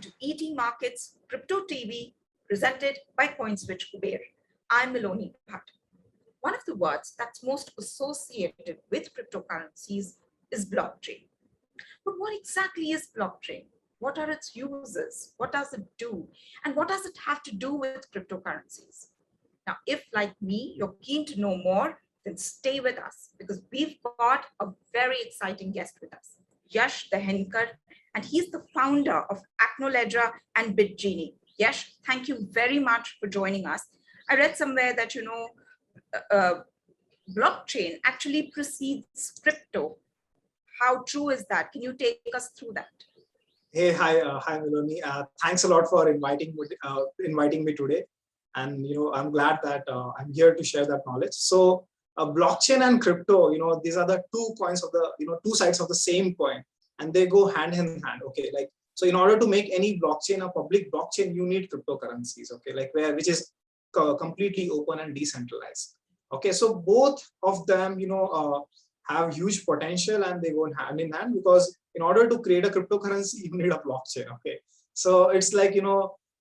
welcome to ET Markets Crypto TV, presented by CoinSwitch Kuber. I'm Miloni Bhatt. One of the words that's most associated with cryptocurrencies is blockchain. But what exactly is blockchain? What are its uses? What does it do? And what does it have to do with cryptocurrencies? Now, if like me, you're keen to know more, then stay with us because we've got a very exciting guest with us, Yash Dahenkar, and he's the founder of AcknoLedger and Bitgenie. Yash, thank you very much for joining us. I read somewhere that, blockchain actually precedes crypto. How true is that? Can you take us through that? Hey, hi, Miloni. Thanks a lot for inviting me today, and I'm glad that I'm here to share that knowledge. So, blockchain and crypto, these are the two coins of the two sides of the same coin, and they go hand in hand. Okay, like so, in order to make any blockchain a public blockchain, you need cryptocurrencies. Okay, like which is completely open and decentralized. Okay, so both of them, have huge potential and they go hand in hand because in order to create a cryptocurrency, you need a blockchain. Okay, so it's like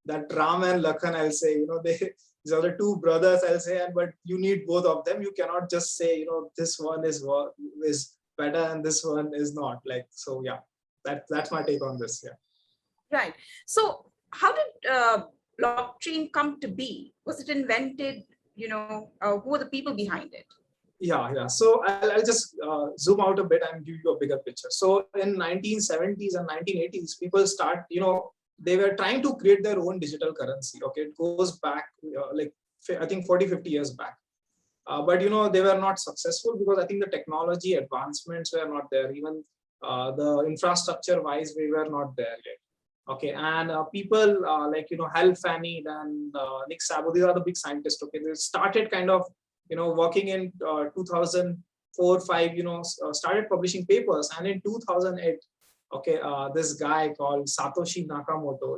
that Ram and Lakhan, I'll say, these are the two brothers, I'll say, but you need both of them. You cannot just say this one is better and this one is not. Like, so yeah, that's my take on this. Yeah. Right. So how did blockchain come to be? Was it invented? Who are the people behind it? Yeah. So I'll just zoom out a bit and give you a bigger picture. So in 1970s and 1980s, people start, they were trying to create their own digital currency. Okay, it goes back like I think 40-50 years back. But they were not successful because I think the technology advancements were not there. Even the infrastructure wise, we were not there yet. Okay, and people like Hal Fanny and Nick Szabo, these are the big scientists. Okay, they started kind of working in 2004-5. Started publishing papers, and in 2008, okay, this guy called Satoshi Nakamoto,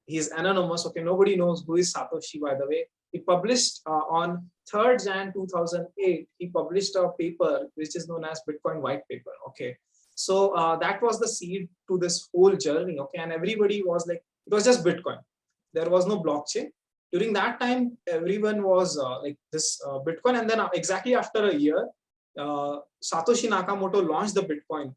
he's anonymous. Okay, nobody knows who is Satoshi, by the way. He published on 3rd Jan 2008. He published a paper which is known as Bitcoin white paper. Okay. So that was the seed to this whole journey. Okay, and everybody was like, it was just Bitcoin. There was no blockchain. During that time, everyone was like this Bitcoin. And then exactly after a year, Satoshi Nakamoto launched the Bitcoin,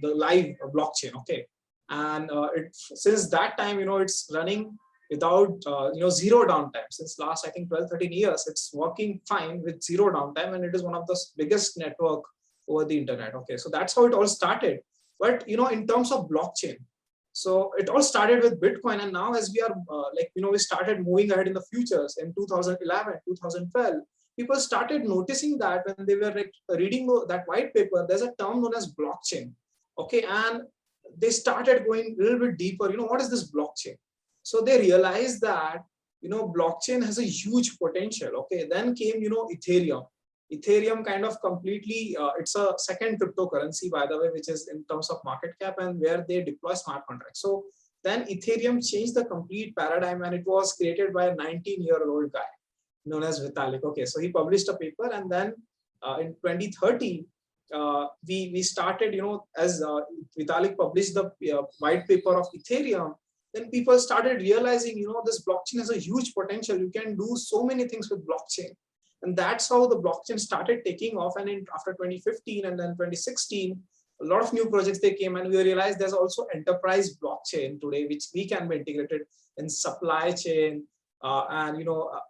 the live blockchain. Okay, and since that time, it's running without zero downtime. Since last I think 12-13 years, it's working fine with zero downtime, and it is one of the biggest network over the internet. Okay, so that's how it all started. But in terms of blockchain, so it all started with Bitcoin, and now as we are we started moving ahead in the futures in 2011, 2012, people started noticing that when they were reading that white paper, there's a term known as blockchain. Okay, and they started going a little bit deeper. What is this blockchain? So they realized that blockchain has a huge potential. Okay, then came Ethereum. Ethereum kind of completely, it's a second cryptocurrency, by the way, which is in terms of market cap and where they deploy smart contracts. So then Ethereum changed the complete paradigm, and it was created by a 19-year-old guy known as Vitalik. Okay, so he published a paper, and then in 2030, we started, as Vitalik published the white paper of Ethereum, then people started realizing, this blockchain has a huge potential. You can do so many things with blockchain. And that's how the blockchain started taking off. And after 2015 and then 2016, a lot of new projects they came, and we realized there's also enterprise blockchain today, which we can be integrated in supply chain and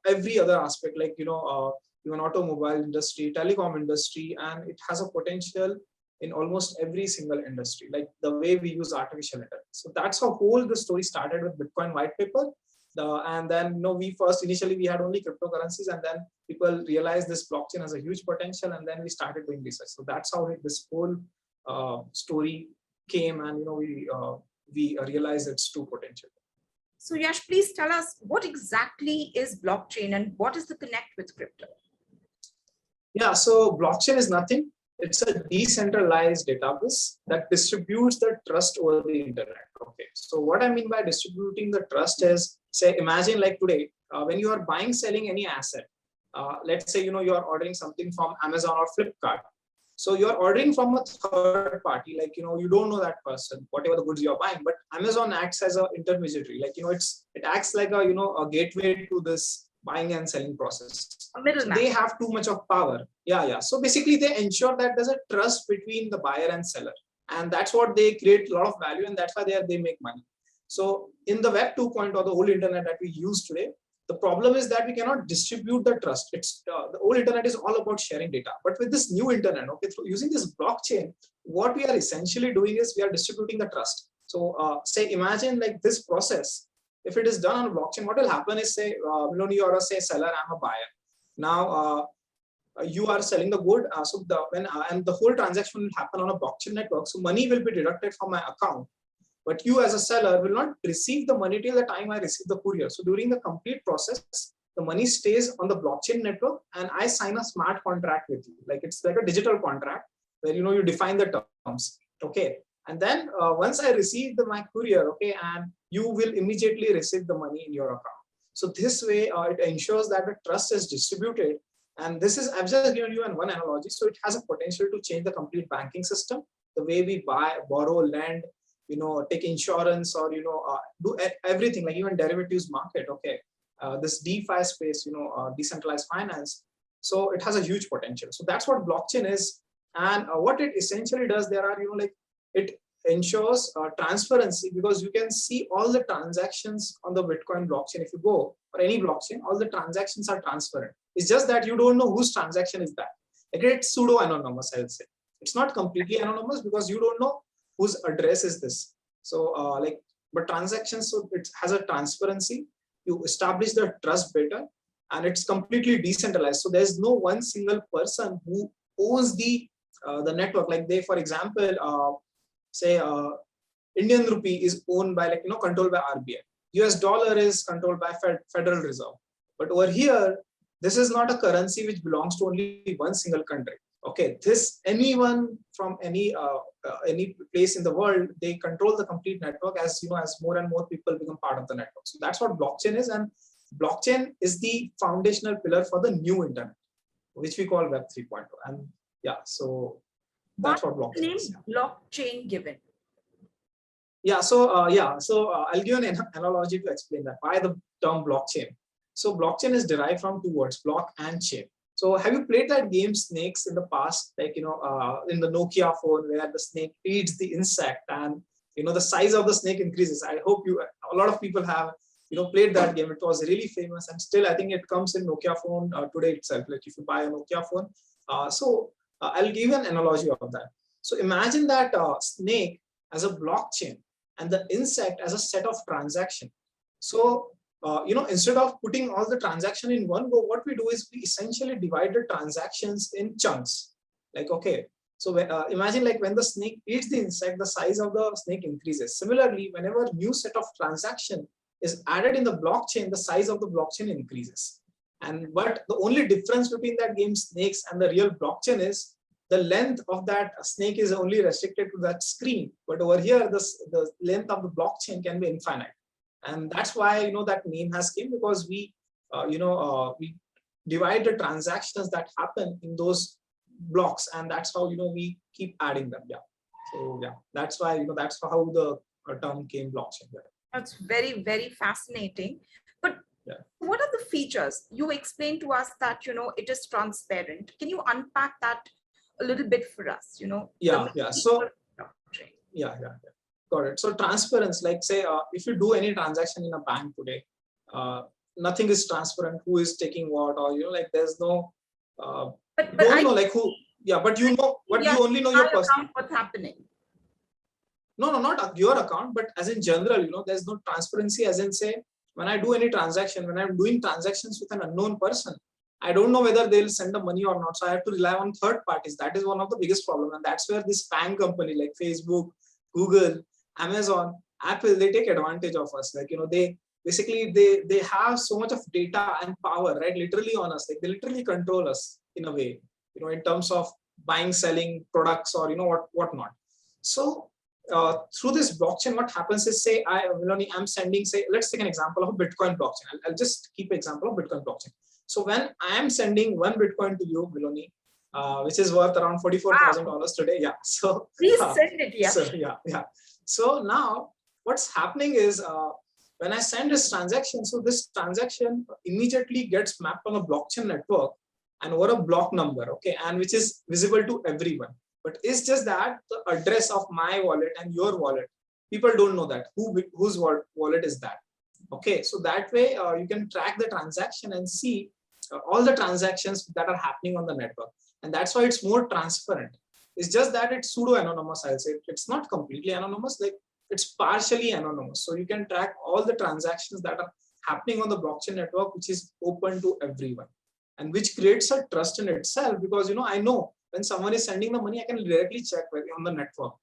every other aspect, like even automobile industry, telecom industry, and it has a potential in almost every single industry, like the way we use artificial intelligence. So that's how whole the story started with Bitcoin white paper. And then initially we had only cryptocurrencies, and then people realized this blockchain has a huge potential, and then we started doing research. So that's how this whole story came, and we realized its true potential. So Yash, please tell us what exactly is blockchain and what is the connect with crypto? Yeah, so blockchain is nothing. It's a decentralized database that distributes the trust over the internet. Okay, so what I mean by distributing the trust is, say, imagine like today, when you are buying, selling any asset, let's say, you are ordering something from Amazon or Flipkart. So you're ordering from a third party, like, you don't know that person, whatever the goods you're buying, but Amazon acts as an intermediary. Like, it acts like a gateway to this buying and selling process. A So middleman. they have too much of power. Yeah. So basically they ensure that there's a trust between the buyer and seller. And that's what they create a lot of value, and that's why they make money. So in the Web 2.0 or the old internet that we use today, the problem is that we cannot distribute the trust. It's the old internet is all about sharing data. But with this new internet, okay, through using this blockchain, what we are essentially doing is we are distributing the trust. So say, imagine like this process, if it is done on a blockchain, what will happen is, say, Miloni, you're a seller, I'm a buyer. Now, you are selling the good. And the whole transaction will happen on a blockchain network. So money will be deducted from my account. But you as a seller will not receive the money till the time I receive the courier. So during the complete process, the money stays on the blockchain network, and I sign a smart contract with you. Like, it's like a digital contract where, you define the terms. Okay. And then once I receive my courier, okay, and you will immediately receive the money in your account. So this way, it ensures that the trust is distributed. And this is, I've just given you one analogy. So it has a potential to change the complete banking system, the way we buy, borrow, lend, take insurance, or, do everything, like even derivatives market. Okay. This DeFi space, decentralized finance. So it has a huge potential. So that's what blockchain is. And what it essentially does, there are, it ensures transparency, because you can see all the transactions on the Bitcoin blockchain. If you go or any blockchain, all the transactions are transparent. It's just that you don't know whose transaction is that. Like, it's pseudo anonymous, I would say. It's not completely anonymous because you don't know whose address is this. So but transactions, so it has a transparency. You establish the trust better, and it's completely decentralized. So there's no one single person who owns the network. Like, for example, say Indian rupee is owned by, controlled by RBI. US dollar is controlled by Federal Reserve. But over here, this is not a currency which belongs to only one single country. Okay, anyone from any place in the world, they control the complete network, as as more and more people become part of the network. So that's what blockchain is, and blockchain is the foundational pillar for the new internet, which we call Web 3.0. And yeah, so that's what blockchain is. Blockchain given. Yeah, so I'll give an analogy to explain that. Why the term blockchain? So blockchain is derived from two words, block and chain. So have you played that game Snakes in the past? Like, in the Nokia phone, where the snake eats the insect, and the size of the snake increases. I hope a lot of people have played that game. It was really famous, and still I think it comes in Nokia phone today itself. Like, if you buy a Nokia phone, I'll give you an analogy of that. So imagine that snake as a blockchain and the insect as a set of transactions. So instead of putting all the transaction in one go, what we do is we essentially divide the transactions in chunks. Like, okay, so imagine, like, when the snake eats the insect, the size of the snake increases. Similarly, whenever a new set of transaction is added in the blockchain, the size of the blockchain increases. But the only difference between that game Snakes and the real blockchain is the length of that snake is only restricted to that screen. But over here, the length of the blockchain can be infinite. And that's why that name has came, because we we divide the transactions that happen in those blocks, and that's how we keep adding them. Yeah. So yeah, that's why that's how the term came, blockchain. Yeah. That's very, very fascinating. But yeah, what are the features? You explained to us that it is transparent. Can you unpack that a little bit for us? Yeah. So yeah. Got it. So transparency, like, say, if you do any transaction in a bank today, nothing is transparent. Who is taking what, or like, there's no. But don't know, like, who. Yeah, but you only know your person. What's happening? No, not your account, but as in general, there's no transparency. As in, say, when I do any transaction, when I'm doing transactions with an unknown person, I don't know whether they'll send the money or not. So I have to rely on third parties. That is one of the biggest problems, and that's where this FANG company like Facebook, Google, Amazon, Apple, they take advantage of us. Like, they basically they have so much of data and power, right? Literally on us. Like, they literally control us in a way, in terms of buying, selling products, or whatnot. So through this blockchain, what happens is, say, I'm sending, say, let's take an example of a Bitcoin blockchain. I'll just keep an example of Bitcoin blockchain. So when I am sending one Bitcoin to you, Miloni, which is worth around $44,000 today. Yeah. So, Please send it, so Yash. yeah. So now what's happening is when I send this transaction, so this transaction immediately gets mapped on a blockchain network and over a block number, okay, and which is visible to everyone. But it's just that the address of my wallet and your wallet, people don't know that whose wallet is that. Okay, so that way you can track the transaction and see all the transactions that are happening on the network, and that's why it's more transparent. It's just that it's pseudo anonymous. I'll say it's not completely anonymous, like it's partially anonymous. So you can track all the transactions that are happening on the blockchain network, which is open to everyone, and which creates a trust in itself, because I know when someone is sending the money, I can directly check on the network.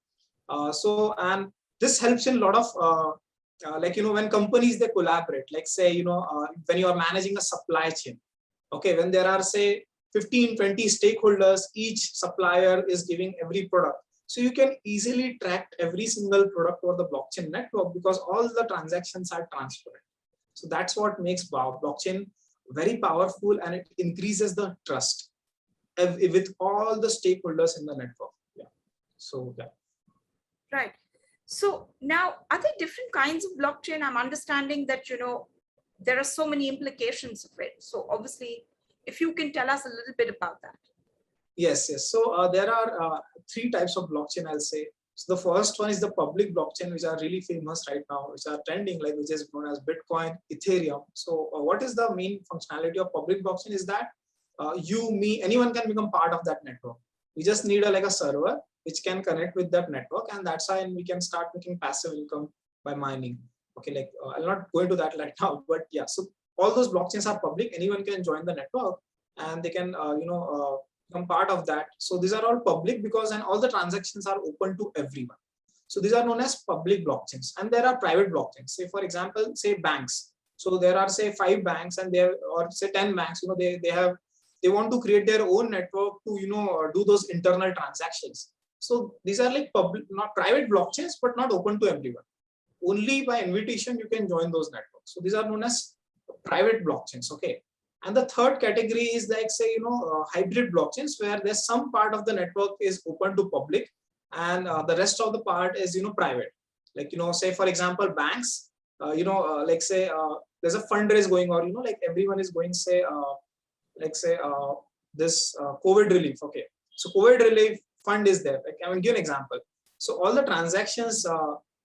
And this helps in a lot of when companies they collaborate, like say when you are managing a supply chain, okay, when there are say 15-20 stakeholders, each supplier is giving every product, so you can easily track every single product over the blockchain network because all the transactions are transparent. So that's what makes blockchain very powerful, and it increases the trust with all the stakeholders in the network. Yeah. So yeah. Right. So now, are there different kinds of blockchain? I'm understanding that, there are so many implications of it. So obviously, if you can tell us a little bit about that. Yes. So there are three types of blockchain, I'll say. So the first one is the public blockchain, which are really famous right now, which are trending, like which is known as Bitcoin, Ethereum. So what is the main functionality of public blockchain is that you, me, anyone can become part of that network. We just need a server which can connect with that network, and that's how we can start making passive income by mining. Okay, I'll not go into that right now, but yeah. So all those blockchains are public. Anyone can join the network, and they can become part of that. So these are all public because, and all the transactions are open to everyone. So these are known as public blockchains, and there are private blockchains. Say for example, say banks. So there are say 5 banks, and there or say 10 banks. They want to create their own network to do those internal transactions. So these are like public, not private blockchains, but not open to everyone. Only by invitation you can join those networks. So these are known as private blockchains. Okay. And the third category is like say hybrid blockchains, where there's some part of the network is open to public, and the rest of the part is private. Like say for example banks, like say there's a fundraise going, or like everyone is going say this COVID relief. Okay, so COVID relief fund is there. Like I will give an example. So all the transactions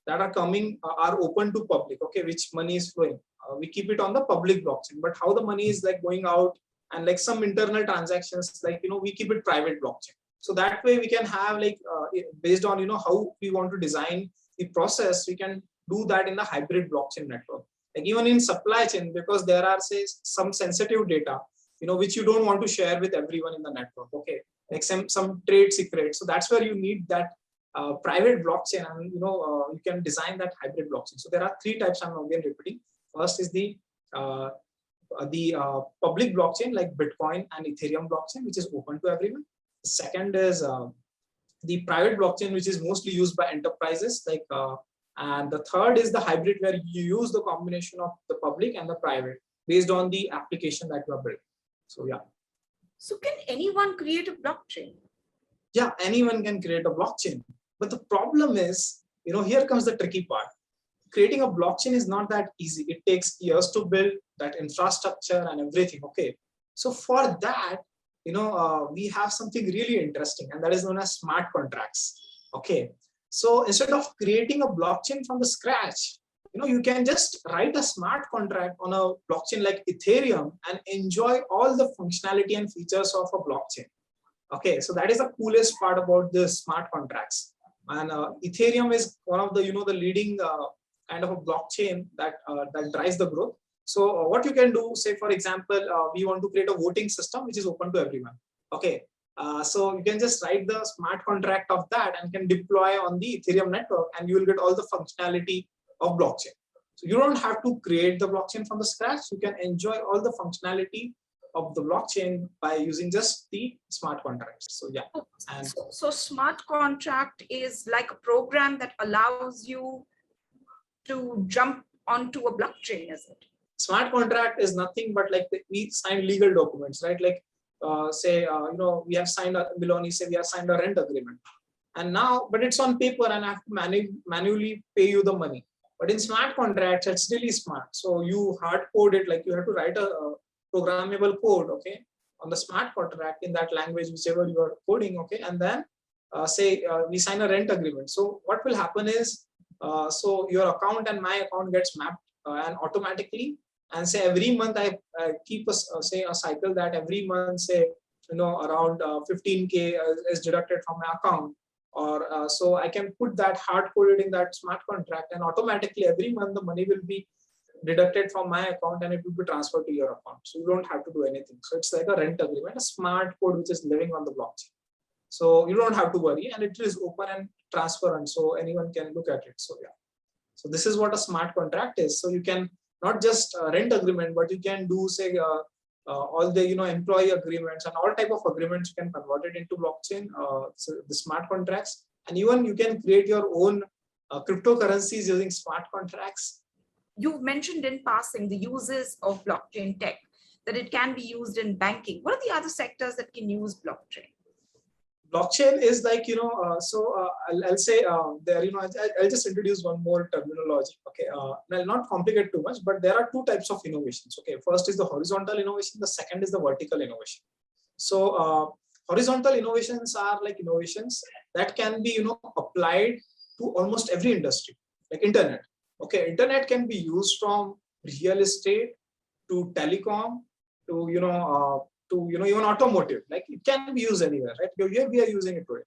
that are coming are open to public. Okay, which money is flowing. We keep it on the public blockchain, but how the money is like going out and like some internal transactions, like we keep it private blockchain. So that way we can have like based on how we want to design the process, we can do that in the hybrid blockchain network. Like even in supply chain, because there are say some sensitive data which you don't want to share with everyone in the network. Okay, like some trade secrets. So that's where you need that private blockchain, and you can design that hybrid blockchain. So there are 3 types. I'm again repeating. First is the public blockchain like Bitcoin and Ethereum blockchain, which is open to everyone. The second is the private blockchain, which is mostly used by enterprises, like and the third is the hybrid, where you use the combination of the public and the private based on the application that you are building. So yeah. So can anyone create a blockchain? Yeah, anyone can create a blockchain. But the problem is, here comes the tricky part. Creating a blockchain is not that easy. It takes years to build that infrastructure and everything. Okay. So for that, we have something really interesting, and that is known as smart contracts. Okay. So instead of creating a blockchain from the scratch, you can just write a smart contract on a blockchain like Ethereum and enjoy all the functionality and features of a blockchain. Okay, so that is the coolest part about the smart contracts. And Ethereum is one of the the leading kind of a blockchain that drives the growth. So what you can do, say for example, we want to create a voting system which is open to everyone. Okay, so you can just write the smart contract of that and can deploy on the Ethereum network, and you will get all the functionality of blockchain. So you don't have to create the blockchain from the scratch. You can enjoy all the functionality of the blockchain by using just the smart contracts. So yeah. And so smart contract is like a program that allows you to jump onto a blockchain, is it? Smart contract is nothing but like we sign legal documents, right? Like we have signed a Miloni, say we have signed a rent agreement, and now, but it's on paper and I have to manually pay you the money. But in smart contracts, it's really smart. So you hard code it, like you have to write a programmable code, okay, on the smart contract in that language, whichever you are coding, okay, and then we sign a rent agreement. So what will happen is, so your account and my account gets mapped and automatically, and say every month I keep a cycle that every month, say, around 15K is deducted from my account, or so I can put that hard coded in that smart contract, and automatically every month the money will be deducted from my account and it will be transferred to your account. So you don't have to do anything. So it's like a rent agreement, a smart code which is living on the blockchain. So you don't have to worry, and it is open and transparent, so anyone can look at it. So yeah, so this is what a smart contract is. So you can not just rent agreement, but you can do, say, all the employee agreements and all type of agreements. You can convert it into blockchain, so the smart contracts, and even you can create your own cryptocurrencies using smart contracts. You've mentioned in passing the uses of blockchain tech, that it can be used in banking. What are the other sectors that can use blockchain? Blockchain is like, I'll say there, I'll just introduce one more terminology. Okay, I'll not complicate too much, but there are two types of innovations. Okay, first is the horizontal innovation, the second is the vertical innovation. So horizontal innovations are like innovations that can be, applied to almost every industry, like internet. Okay, internet can be used from real estate to telecom to, even automotive. Like it can be used anywhere, right? Here we are using it today.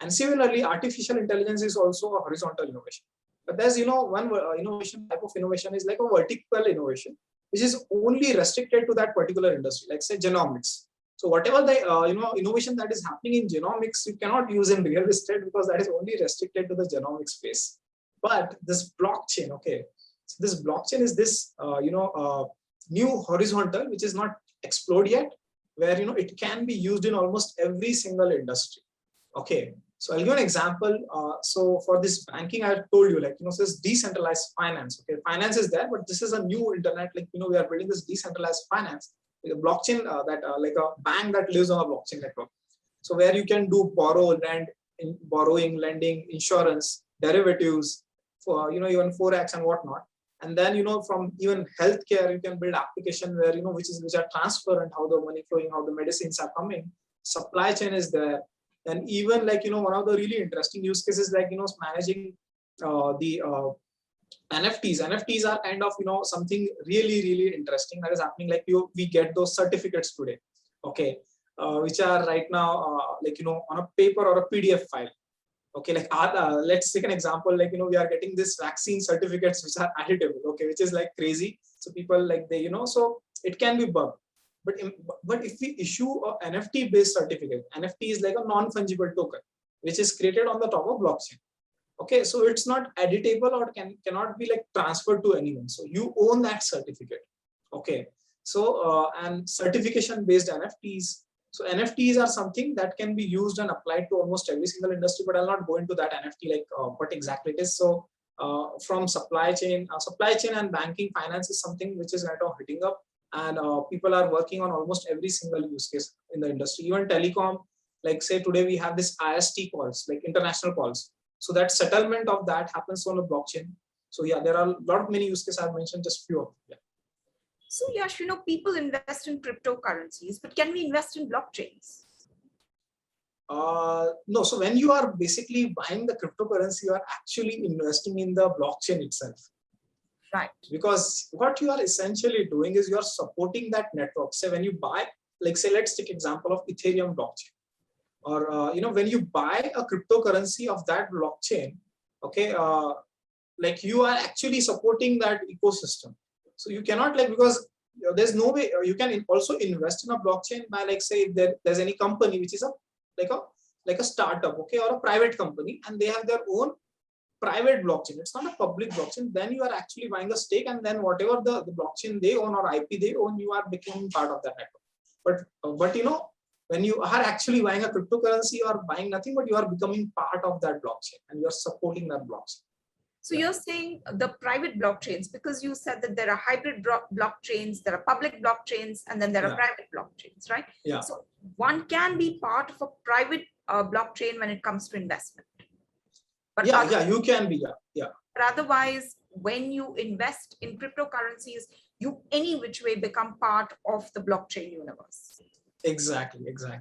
And similarly, artificial intelligence is also a horizontal innovation. But there's, one innovation type of innovation is like a vertical innovation, which is only restricted to that particular industry, like say genomics. So whatever the innovation that is happening in genomics, you cannot use in real estate because that is only restricted to the genomic space. But this blockchain, okay, so this blockchain is this new horizontal, which is not explored yet, where it can be used in almost every single industry. Okay, so I'll give an example. So for this banking, I told you, like, this decentralized finance. Okay, finance is there, but this is a new internet. Like, we are building this decentralized finance, like a blockchain like a bank that lives on a blockchain network. So where you can do borrowing, lending, insurance, derivatives, for even forex and whatnot. And then from even healthcare, you can build application where which are transparent, how the money flowing, how the medicines are coming. Supply chain is there, and even like one of the really interesting use cases, like managing the NFTs. NFTs are kind of something really interesting that is happening. Like we get those certificates today, okay, which are right now like on a paper or a PDF file. Okay, like let's take an example, like we are getting this vaccine certificates which are editable, okay, which is like crazy. So people like so it can be bugged. But if we issue a NFT based certificate, NFT is like a non-fungible token which is created on the top of blockchain. Okay, so it's not editable or cannot be like transferred to anyone. So you own that certificate. Okay, so and certification based NFTs. So NFTs are something that can be used and applied to almost every single industry, but I'll not go into that NFT, like what exactly it is. So from supply chain and banking, finance is something which is right now hitting up, and people are working on almost every single use case in the industry. Even telecom, like say today we have this IST calls, like international calls. So that settlement of that happens on a blockchain. So yeah, there are a lot of many use cases. I've mentioned just few of them. Yeah. So Yash, people invest in cryptocurrencies, but can we invest in blockchains? No, so when you are basically buying the cryptocurrency, you are actually investing in the blockchain itself. Right. Because what you are essentially doing is you are supporting that network. So when you buy, like say, let's take example of Ethereum blockchain, or when you buy a cryptocurrency of that blockchain, okay, like you are actually supporting that ecosystem. So you cannot, like, because there's no way you can also invest in a blockchain by, like, say, if there's any company which is like a startup, okay, or a private company, and they have their own private blockchain. It's not a public blockchain. Then you are actually buying a stake, and then whatever the blockchain they own or IP they own, you are becoming part of that network. But when you are actually buying a cryptocurrency, you are buying nothing, but you are becoming part of that blockchain and you are supporting that blockchain. So you're saying the private blockchains, because you said that there are hybrid blockchains, there are public blockchains, and then there are private blockchains, right? Yeah. So one can be part of a private blockchain when it comes to investment. But you can be. But otherwise, when you invest in cryptocurrencies, you any which way become part of the blockchain universe. Exactly. Right.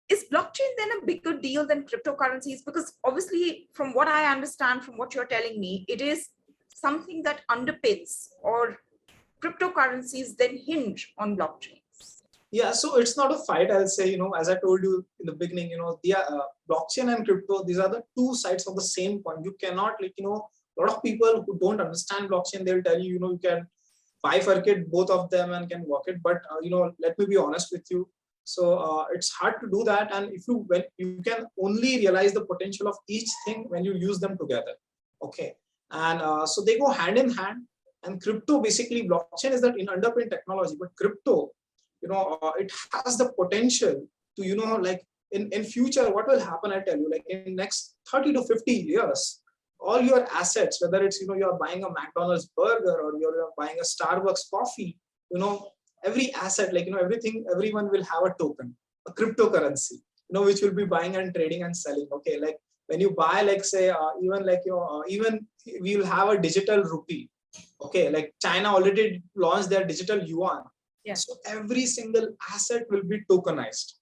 Is blockchain then a bigger deal than cryptocurrencies? Because obviously, from what I understand, from what you're telling me, it is something that underpins, or cryptocurrencies then hinge on blockchains. Yeah, so it's not a fight, I'll say, as I told you in the beginning, the blockchain and crypto, these are the two sides of the same coin. You cannot, a lot of people who don't understand blockchain, they'll tell you, you can bifurcate both of them and can work it. But, let me be honest with you. So it's hard to do that. And when you can only realize the potential of each thing when you use them together. Okay. And so they go hand in hand. And crypto, basically, blockchain is that in underpin technology, but crypto, it has the potential to, like in future, what will happen, I tell you, like in next 30 to 50 years, all your assets, whether it's, you're buying a McDonald's burger or you're buying a Starbucks coffee, every asset, like, everyone will have a token, a cryptocurrency, which will be buying and trading and selling. Okay. Like when you buy, like say, even we will have a digital rupee. Okay. Like China already launched their digital yuan. Yes. So every single asset will be tokenized.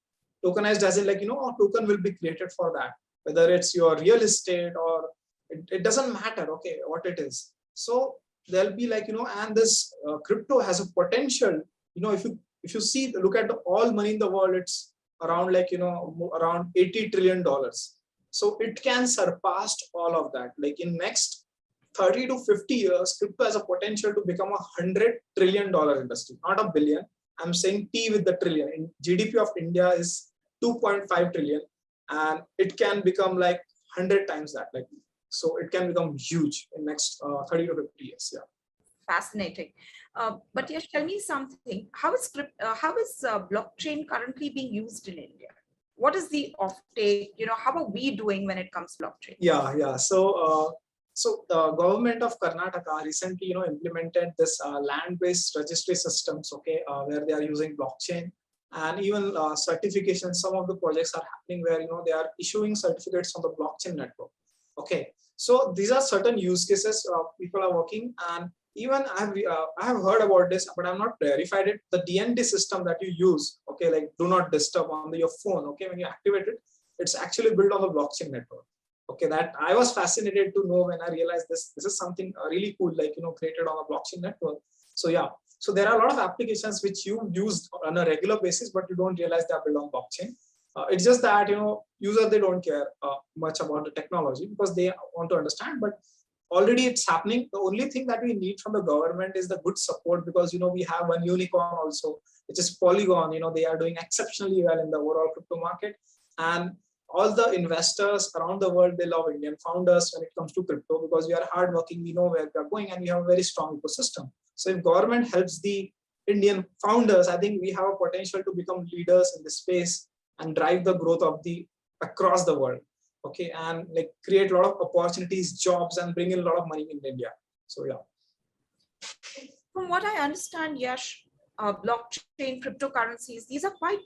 Tokenized as in like, a token will be created for that, whether it's your real estate or it doesn't matter, okay, what it is. So there'll be like, and this crypto has a potential, if you see, look at all money in the world, it's around like, around $80 trillion. So it can surpass all of that. Like in next 30 to 50 years, crypto has a potential to become $100 trillion industry, not a billion. I'm saying T with the trillion. In GDP of India is 2.5 trillion, and it can become like 100 times that. Like, so it can become huge in next 30 to 50 years. Yeah. Fascinating. But Yash, tell me something. How is blockchain currently being used in India? What is the offtake? How are we doing when it comes to blockchain? Yeah. So the government of Karnataka recently, implemented this land-based registry systems, okay, where they are using blockchain and even certification. Some of the projects are happening where, they are issuing certificates on the blockchain network. Okay, so these are certain use cases people are working, and even I have heard about this, but I'm not verified it. The DND system that you use, okay, like do not disturb on your phone, okay, when you activate it, it's actually built on the blockchain network. Okay, that I was fascinated to know when I realized this is something really cool, like, created on a blockchain network. So yeah, so there are a lot of applications which you use on a regular basis, but you don't realize they are built on blockchain. It's just that, users, they don't care much about the technology because they want to understand, but already it's happening. The only thing that we need from the government is the good support, because, we have one unicorn also, which is Polygon. They are doing exceptionally well in the overall crypto market. And all the investors around the world, they love Indian founders when it comes to crypto, because we are hardworking, we know where we are going, and we have a very strong ecosystem. So if government helps the Indian founders, I think we have a potential to become leaders in this space and drive the growth of across the world. Okay, and like create a lot of opportunities, jobs, and bring in a lot of money in India. So yeah. From what I understand, Yash, blockchain, cryptocurrencies, these are quite,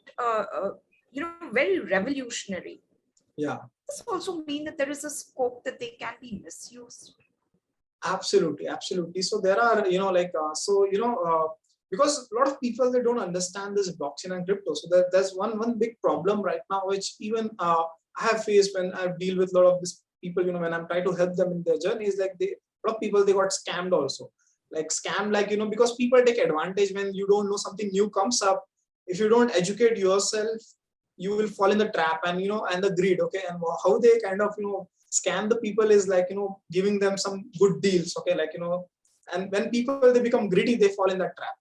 very revolutionary. Yeah. Does this also mean that there is a scope that they can be misused? Absolutely. So there are, because a lot of people, they don't understand this blockchain and crypto. So there's one big problem right now, which even I have faced when I deal with a lot of these people, when I'm trying to help them in their journey, is like a lot of people, they got scammed also. Like scammed, like, because people take advantage when you don't know something new comes up. If you don't educate yourself, you will fall in the trap, and, and the greed. Okay. And how they kind of, scam the people is like, giving them some good deals. Okay. Like, and when people, they become greedy, they fall in that trap.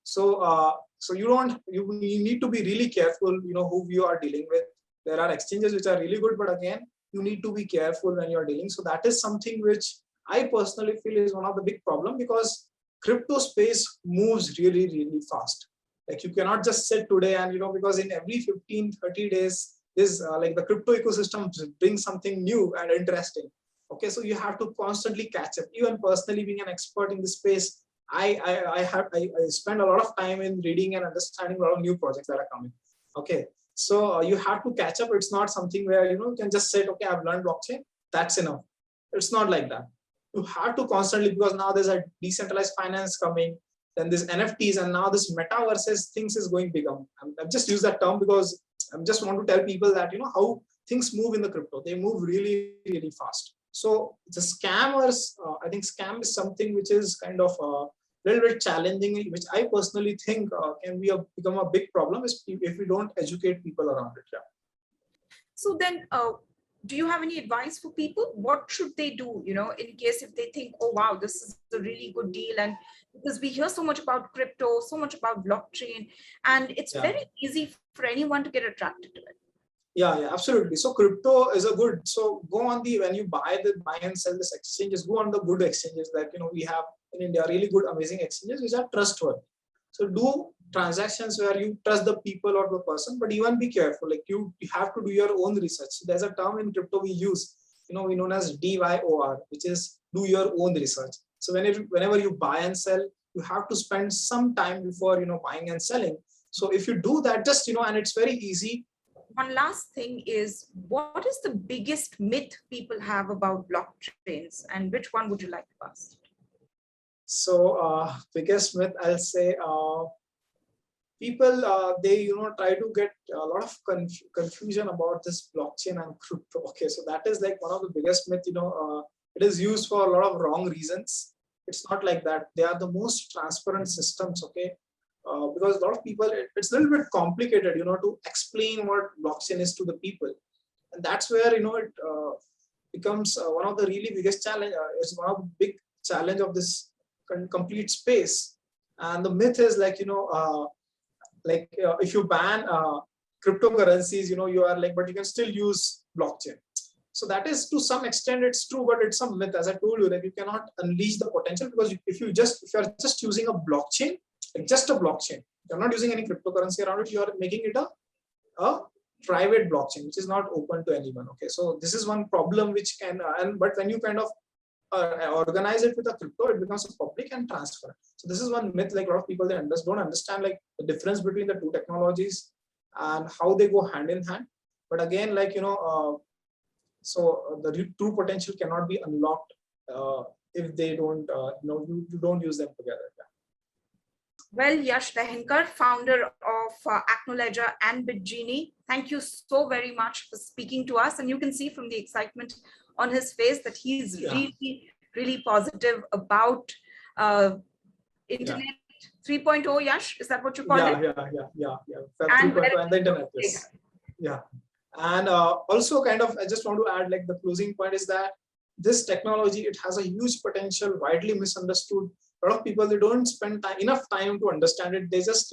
So, so you need to be really careful, who you are dealing with. There are exchanges which are really good, but again, you need to be careful when you're dealing. So that is something which I personally feel is one of the big problem, because crypto space moves really, really fast. Like you cannot just sit today and, because in every 15, 30 days, this like the crypto ecosystem brings something new and interesting. Okay, so you have to constantly catch up. Even personally, being an expert in this space, I spend a lot of time in reading and understanding a lot of new projects that are coming. Okay, so you have to catch up. It's not something where you can just say, okay, I've learned blockchain, that's enough. It's not like that. You have to constantly, because now there's a decentralized finance coming, then there's NFTs, and now this metaverses things is going bigger. I've just used that term because I just want to tell people that how things move in the crypto. They move really, really fast. So the scammers, I think scam is something which is kind of a little bit challenging, which I personally think can become a big problem if we don't educate people around it. Yeah. So then, do you have any advice for people? What should they do, in case if they think, oh, wow, this is a really good deal? And because we hear so much about crypto, so much about blockchain, and it's very easy for anyone to get attracted to it. Yeah, absolutely. So crypto is a good, so go on when you buy and sell this exchanges, go on the good exchanges that, we have in India, really good, amazing exchanges, which are trustworthy. So do transactions where you trust the people or the person, but even be careful. Like you have to do your own research. There's a term in crypto we use, we known as DYOR, which is do your own research. So whenever you buy and sell, you have to spend some time before, buying and selling. So if you do that, just, and it's very easy. One last thing is, what is the biggest myth people have about blockchains, and which one would you like to bust? So biggest myth, I'll say, people, they, try to get a lot of confusion about this blockchain and crypto. Okay, so that is like one of the biggest myth, it is used for a lot of wrong reasons. It's not like that. They are the most transparent systems, okay? Because a lot of people, it's a little bit complicated, to explain what blockchain is to the people. And that's where, it becomes one of the really biggest challenge. It's one of the big challenge of this complete space. And the myth is like, if you ban cryptocurrencies, you are like, but you can still use blockchain. So that is, to some extent, it's true, but it's some myth. As I told you, that you cannot unleash the potential, because if you're just using a blockchain, just a blockchain, you're not using any cryptocurrency around it, you are making it a private blockchain, which is not open to anyone. Okay, so this is one problem which can, but when you kind of organize it with a crypto, it becomes a public and transparent. So this is one myth, like a lot of people, they don't understand like the difference between the two technologies and how they go hand in hand. But again, like, so the true potential cannot be unlocked if they don't, you don't use them together. Yeah. Well, Yash Dahenkar, founder of AcknoLedger and Bitgenie, thank you so very much for speaking to us. And you can see from the excitement on his face that he's really, really positive about Internet 3.0, Yash. Is that what you call it? Yeah. And 3.0 and the Internet, yes. Yeah. And also kind of, I just want to add, like, the closing point is that this technology, it has a huge potential, widely misunderstood. A lot of people, they don't spend enough time to understand it. They just,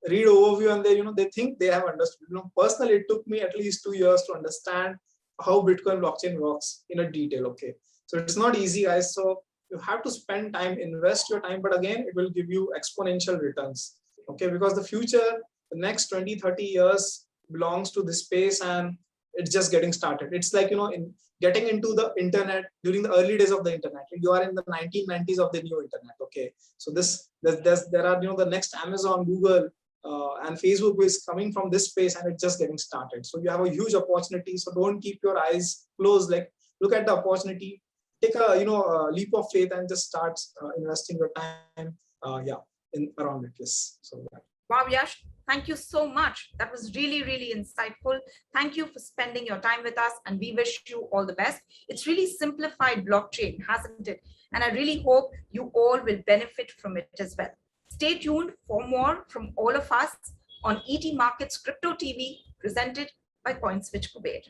read overview and they think they have understood. Personally, it took me at least 2 years to understand how Bitcoin blockchain works in a detail. Okay, so it's not easy, guys. So you have to spend time, invest your time, but again, it will give you exponential returns. Okay, because the future, the next 20-30 years belongs to this space, and it's just getting started. It's like, in getting into the internet during the early days of the internet. You are in the 1990s of the new internet. Okay, so there are, the next Amazon, Google, and Facebook is coming from this space, and it's just getting started. So you have a huge opportunity. So don't keep your eyes closed. Like, look at the opportunity, take a leap of faith, and just start investing your time. Around it. Yes. So yeah. Wow, Yash, thank you so much. That was really, really insightful. Thank you for spending your time with us, and we wish you all the best. It's really simplified blockchain, hasn't it? And I really hope you all will benefit from it as well. Stay tuned for more from all of us on ET Markets Crypto TV, presented by CoinSwitch Kuber.